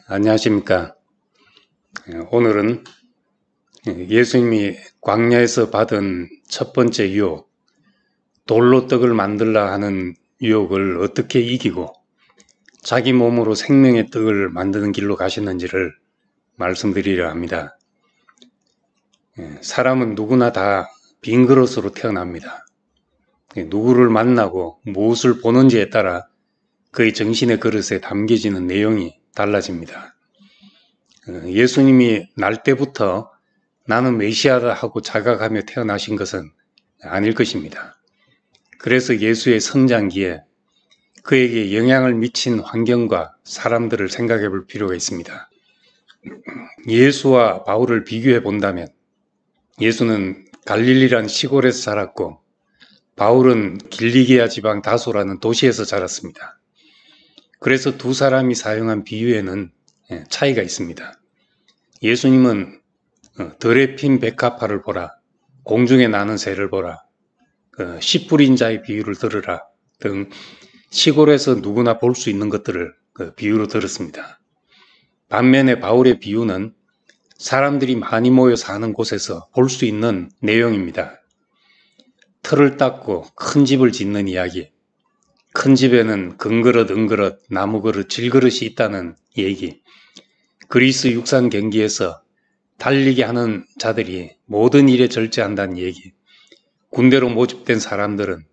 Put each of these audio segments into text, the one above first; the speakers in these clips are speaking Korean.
안녕하십니까. 오늘은 예수님이 광야에서 받은 첫 번째 유혹, 돌로 떡을 만들라 하는 유혹을 어떻게 이기고 자기 몸으로 생명의 떡을 만드는 길로 가셨는지를 말씀드리려 합니다. 사람은 누구나 다 빈 그릇으로 태어납니다. 누구를 만나고 무엇을 보는지에 따라 그의 정신의 그릇에 담겨지는 내용이 달라집니다. 예수님이 날 때부터 나는 메시아다 하고 자각하며 태어나신 것은 아닐 것입니다. 그래서 예수의 성장기에 그에게 영향을 미친 환경과 사람들을 생각해 볼 필요가 있습니다. 예수와 바울을 비교해 본다면 예수는 갈릴리라는 시골에서 자랐고 바울은 길리기아 지방 다소라는 도시에서 자랐습니다. 그래서 두 사람이 사용한 비유에는 차이가 있습니다. 예수님은 덜에 핀 백합화를 보라, 공중에 나는 새를 보라, 씨 뿌린 자의 비유를 들으라 등 시골에서 누구나 볼 수 있는 것들을 비유로 들었습니다. 반면에 바울의 비유는 사람들이 많이 모여 사는 곳에서 볼 수 있는 내용입니다. 틀을 닦고 큰 집을 짓는 이야기, 큰 집에는 금그릇, 은그릇, 나무그릇, 질그릇이 있다는 얘기, 그리스 육상 경기에서 달리게 하는 자들이 모든 일에 절제한다는 얘기, 군대로 모집된 사람들은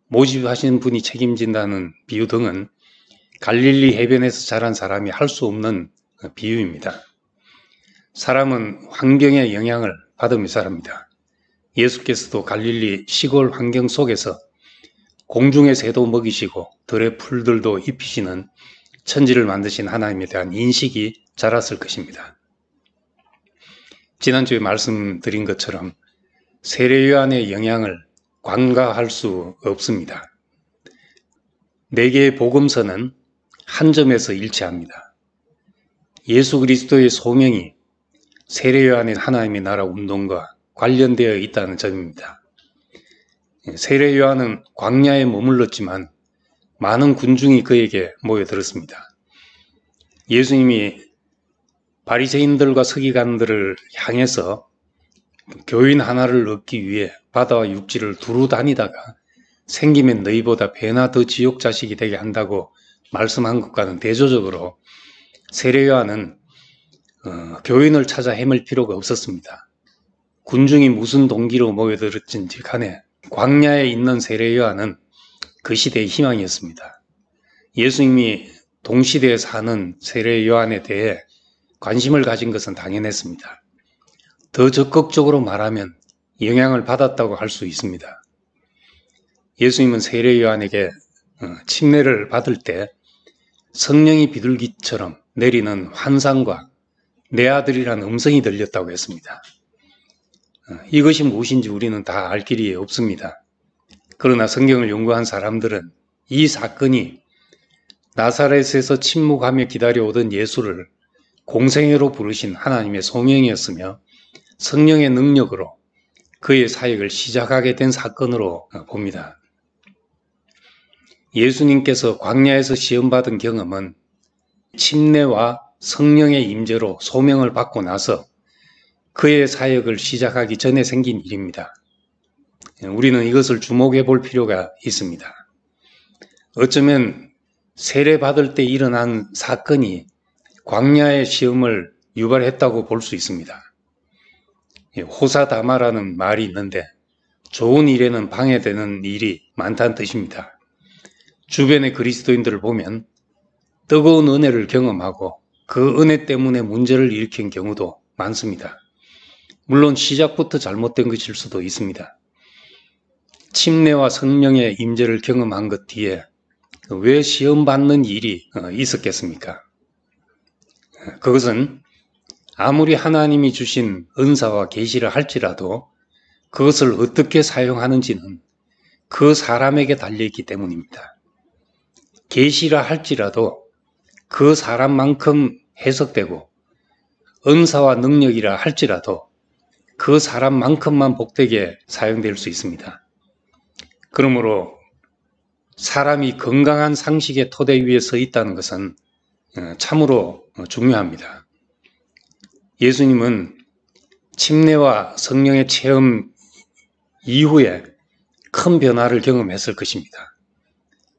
모집하신 분이 책임진다는 비유 등은 갈릴리 해변에서 자란 사람이 할 수 없는 비유입니다. 사람은 환경의 영향을 받으며 살합니다. 예수께서도 갈릴리 시골 환경 속에서 공중의 새도 먹이시고 들의 풀들도 입히시는 천지를 만드신 하나님에 대한 인식이 자랐을 것입니다. 지난주에 말씀드린 것처럼 세례 요한의 영향을 관가할 수 없습니다. 4개의 복음서는 한 점에서 일치합니다. 예수 그리스도의 소명이 세례 요한의 하나님의 나라 운동과 관련되어 있다는 점입니다. 세례 요한은 광야에 머물렀지만 많은 군중이 그에게 모여들었습니다. 예수님이 바리새인들과 서기관들을 향해서 교인 하나를 얻기 위해 바다와 육지를 두루 다니다가 생기면 너희보다 배나 더 지옥 자식이 되게 한다고 말씀한 것과는 대조적으로 세례 요한은 교인을 찾아 헤맬 필요가 없었습니다. 군중이 무슨 동기로 모여들었든지 간에 광야에 있는 세례 요한은 그 시대의 희망이었습니다. 예수님이 동시대에 사는 세례 요한에 대해 관심을 가진 것은 당연했습니다. 더 적극적으로 말하면 영향을 받았다고 할 수 있습니다. 예수님은 세례 요한에게 침례를 받을 때 성령이 비둘기처럼 내리는 환상과 내 아들이라는 음성이 들렸다고 했습니다. 이것이 무엇인지 우리는 다 알 길이 없습니다. 그러나 성경을 연구한 사람들은 이 사건이 나사렛에서 침묵하며 기다려오던 예수를 공생애로 부르신 하나님의 소명이었으며 성령의 능력으로 그의 사역을 시작하게 된 사건으로 봅니다. 예수님께서 광야에서 시험받은 경험은 침례와 성령의 임재로 소명을 받고 나서 그의 사역을 시작하기 전에 생긴 일입니다. 우리는 이것을 주목해 볼 필요가 있습니다. 어쩌면 세례받을 때 일어난 사건이 광야의 시험을 유발했다고 볼 수 있습니다. 호사다마라는 말이 있는데 좋은 일에는 방해되는 일이 많다는 뜻입니다. 주변의 그리스도인들을 보면 뜨거운 은혜를 경험하고 그 은혜 때문에 문제를 일으킨 경우도 많습니다. 물론 시작부터 잘못된 것일 수도 있습니다. 침례와 성령의 임재를 경험한 것 뒤에 왜 시험받는 일이 있었겠습니까? 그것은 아무리 하나님이 주신 은사와 계시를 할지라도 그것을 어떻게 사용하는지는 그 사람에게 달려있기 때문입니다. 계시라 할지라도 그 사람만큼 해석되고 은사와 능력이라 할지라도 그 사람만큼만 복되게 사용될 수 있습니다. 그러므로 사람이 건강한 상식의 토대 위에 서 있다는 것은 참으로 중요합니다. 예수님은 침례와 성령의 체험 이후에 큰 변화를 경험했을 것입니다.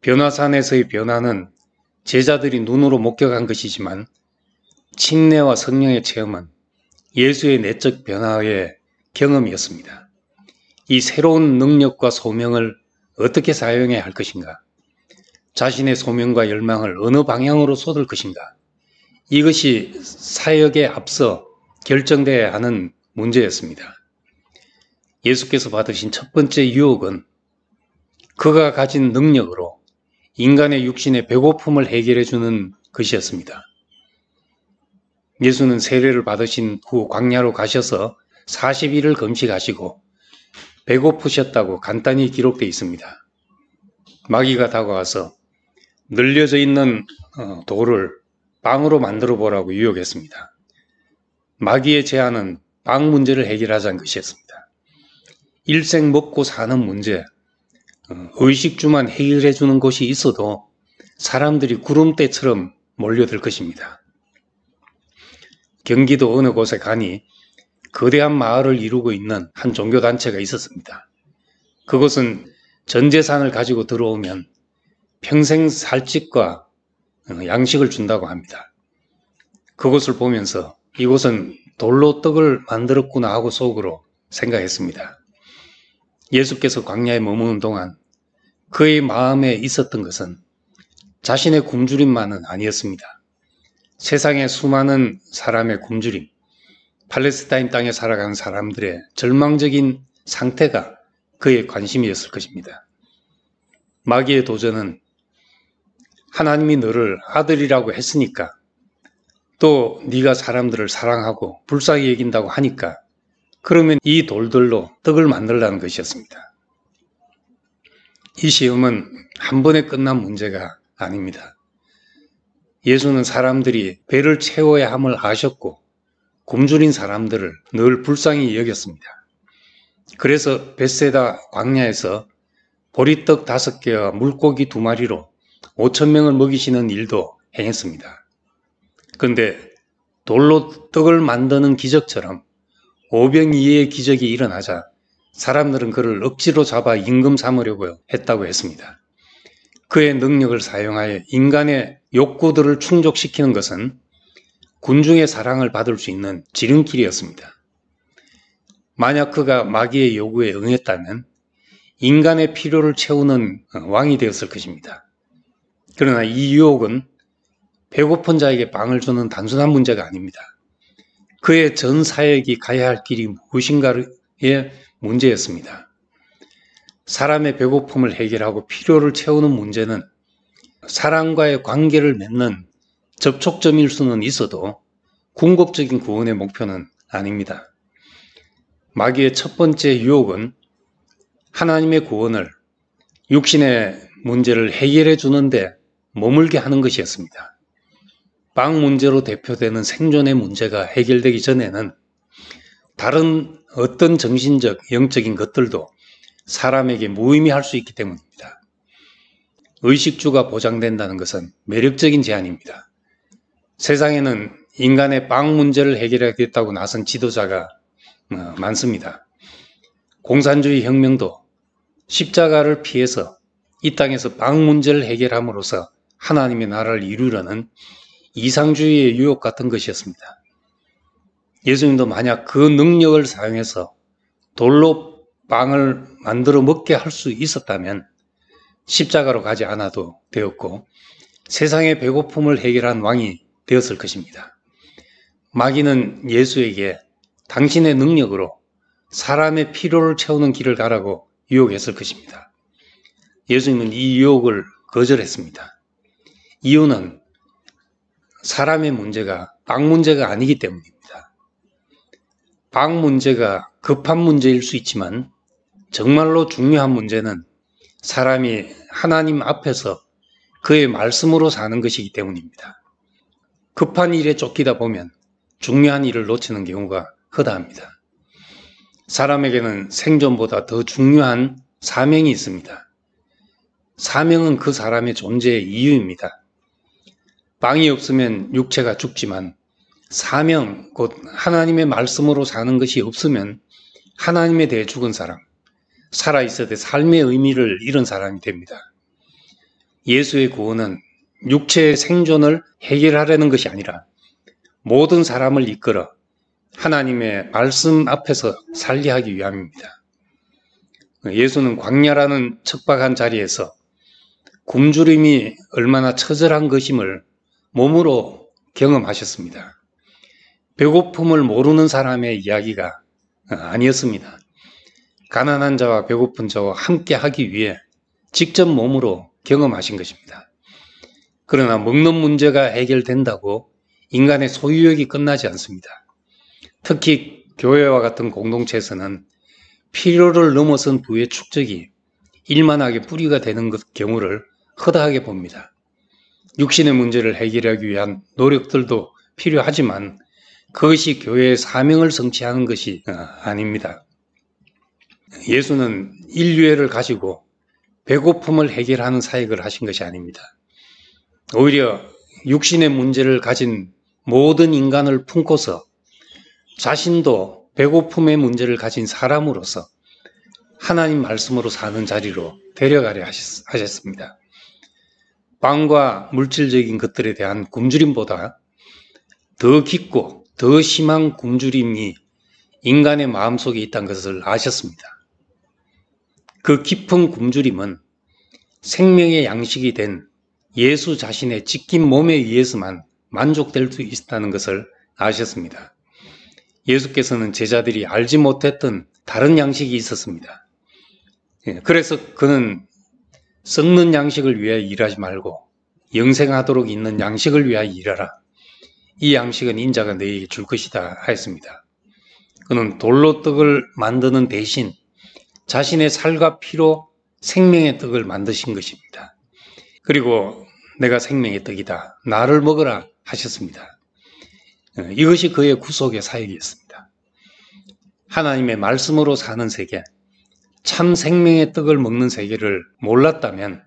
변화산에서의 변화는 제자들이 눈으로 목격한 것이지만 침례와 성령의 체험은 예수의 내적 변화의 경험이었습니다. 이 새로운 능력과 소명을 어떻게 사용해야 할 것인가? 자신의 소명과 열망을 어느 방향으로 쏟을 것인가? 이것이 사역에 앞서 결정되어야 하는 문제였습니다. 예수께서 받으신 첫 번째 유혹은 그가 가진 능력으로 인간의 육신의 배고픔을 해결해 주는 것이었습니다. 예수는 세례를 받으신 후 광야로 가셔서 40일을 금식하시고 배고프셨다고 간단히 기록되어 있습니다. 마귀가 다가와서 늘려져 있는 돌을 빵으로 만들어 보라고 유혹했습니다. 마귀의 제안은 빵 문제를 해결하자는 것이었습니다. 일생 먹고 사는 문제, 의식주만 해결해 주는 곳이 있어도 사람들이 구름대처럼 몰려들 것입니다. 경기도 어느 곳에 가니 거대한 마을을 이루고 있는 한 종교단체가 있었습니다. 그곳은 전 재산을 가지고 들어오면 평생 살 집과 양식을 준다고 합니다. 그곳을 보면서 이곳은 돌로 떡을 만들었구나 하고 속으로 생각했습니다. 예수께서 광야에 머무는 동안 그의 마음에 있었던 것은 자신의 굶주림만은 아니었습니다. 세상의 수많은 사람의 굶주림, 팔레스타인 땅에 살아가는 사람들의 절망적인 상태가 그의 관심이었을 것입니다. 마귀의 도전은 하나님이 너를 아들이라고 했으니까, 또 네가 사람들을 사랑하고 불쌍히 여긴다고 하니까 그러면 이 돌들로 떡을 만들라는 것이었습니다. 이 시험은 한 번에 끝난 문제가 아닙니다. 예수는 사람들이 배를 채워야 함을 아셨고 굶주린 사람들을 늘 불쌍히 여겼습니다. 그래서 벳세다 광야에서 보리떡 5개와 물고기 2마리로 5,000명을 먹이시는 일도 행했습니다. 그런데 돌로 떡을 만드는 기적처럼 오병이어의 기적이 일어나자 사람들은 그를 억지로 잡아 임금 삼으려고 했다고 했습니다. 그의 능력을 사용하여 인간의 욕구들을 충족시키는 것은 군중의 사랑을 받을 수 있는 지름길이었습니다. 만약 그가 마귀의 요구에 응했다면 인간의 필요를 채우는 왕이 되었을 것입니다. 그러나 이 유혹은 배고픈 자에게 빵을 주는 단순한 문제가 아닙니다. 그의 전 사역이 가야 할 길이 무엇인가의 문제였습니다. 사람의 배고픔을 해결하고 필요를 채우는 문제는 사람과의 관계를 맺는 접촉점일 수는 있어도 궁극적인 구원의 목표는 아닙니다. 마귀의 첫 번째 유혹은 하나님의 구원을 육신의 문제를 해결해 주는데 머물게 하는 것이었습니다. 빵 문제로 대표되는 생존의 문제가 해결되기 전에는 다른 어떤 정신적, 영적인 것들도 사람에게 무의미할 수 있기 때문입니다. 의식주가 보장된다는 것은 매력적인 제안입니다. 세상에는 인간의 빵 문제를 해결하겠다고 나선 지도자가 많습니다. 공산주의 혁명도 십자가를 피해서 이 땅에서 빵 문제를 해결함으로써 하나님의 나라를 이루려는 이상주의의 유혹 같은 것이었습니다. 예수님도 만약 그 능력을 사용해서 돌로 빵을 만들어 먹게 할 수 있었다면 십자가로 가지 않아도 되었고 세상의 배고픔을 해결한 왕이 되었을 것입니다. 마귀는 예수에게 당신의 능력으로 사람의 필요를 채우는 길을 가라고 유혹했을 것입니다. 예수님은 이 유혹을 거절했습니다. 이유는 사람의 문제가 빵 문제가 아니기 때문입니다. 빵 문제가 급한 문제일 수 있지만 정말로 중요한 문제는 사람이 하나님 앞에서 그의 말씀으로 사는 것이기 때문입니다. 급한 일에 쫓기다 보면 중요한 일을 놓치는 경우가 허다합니다. 사람에게는 생존보다 더 중요한 사명이 있습니다. 사명은 그 사람의 존재의 이유입니다. 빵이 없으면 육체가 죽지만 사명, 곧 하나님의 말씀으로 사는 것이 없으면 하나님에 대해 죽은 사람, 살아있어도 삶의 의미를 잃은 사람이 됩니다. 예수의 구원은 육체의 생존을 해결하려는 것이 아니라 모든 사람을 이끌어 하나님의 말씀 앞에서 살게 하기 위함입니다. 예수는 광야라는 척박한 자리에서 굶주림이 얼마나 처절한 것임을 몸으로 경험하셨습니다. 배고픔을 모르는 사람의 이야기가 아니었습니다. 가난한 자와 배고픈 자와 함께 하기 위해 직접 몸으로 경험하신 것입니다. 그러나 먹는 문제가 해결된다고 인간의 소유욕이 끝나지 않습니다. 특히 교회와 같은 공동체에서는 필요를 넘어선 부의 축적이 일만하게 뿌리가 되는 경우를 허다하게 봅니다. 육신의 문제를 해결하기 위한 노력들도 필요하지만 그것이 교회의 사명을 성취하는 것이 아닙니다. 예수는 인류애를 가지고 배고픔을 해결하는 사역을 하신 것이 아닙니다. 오히려 육신의 문제를 가진 모든 인간을 품고서 자신도 배고픔의 문제를 가진 사람으로서 하나님 말씀으로 사는 자리로 데려가려 하셨습니다. 빵과 물질적인 것들에 대한 굶주림보다 더 깊고 더 심한 굶주림이 인간의 마음속에 있다는 것을 아셨습니다. 그 깊은 굶주림은 생명의 양식이 된 예수 자신의 찢긴 몸에 의해서만 만족될 수 있다는 것을 아셨습니다. 예수께서는 제자들이 알지 못했던 다른 양식이 있었습니다. 그래서 그는 썩는 양식을 위해 일하지 말고 영생하도록 있는 양식을 위하여 일하라. 이 양식은 인자가 너희에게 줄 것이다 하였습니다. 그는 돌로 떡을 만드는 대신 자신의 살과 피로 생명의 떡을 만드신 것입니다. 그리고 내가 생명의 떡이다. 나를 먹으라 하셨습니다. 이것이 그의 구속의 사역이었습니다. 하나님의 말씀으로 사는 세계, 참 생명의 떡을 먹는 세계를 몰랐다면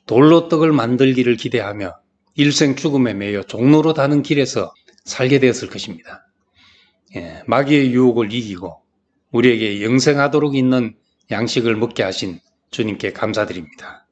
돌로 떡을 만들기를 기대하며 일생 죽음에 매여 종로로 가는 길에서 살게 되었을 것입니다. 마귀의 유혹을 이기고 우리에게 영생하도록 있는 양식을 먹게 하신 주님께 감사드립니다.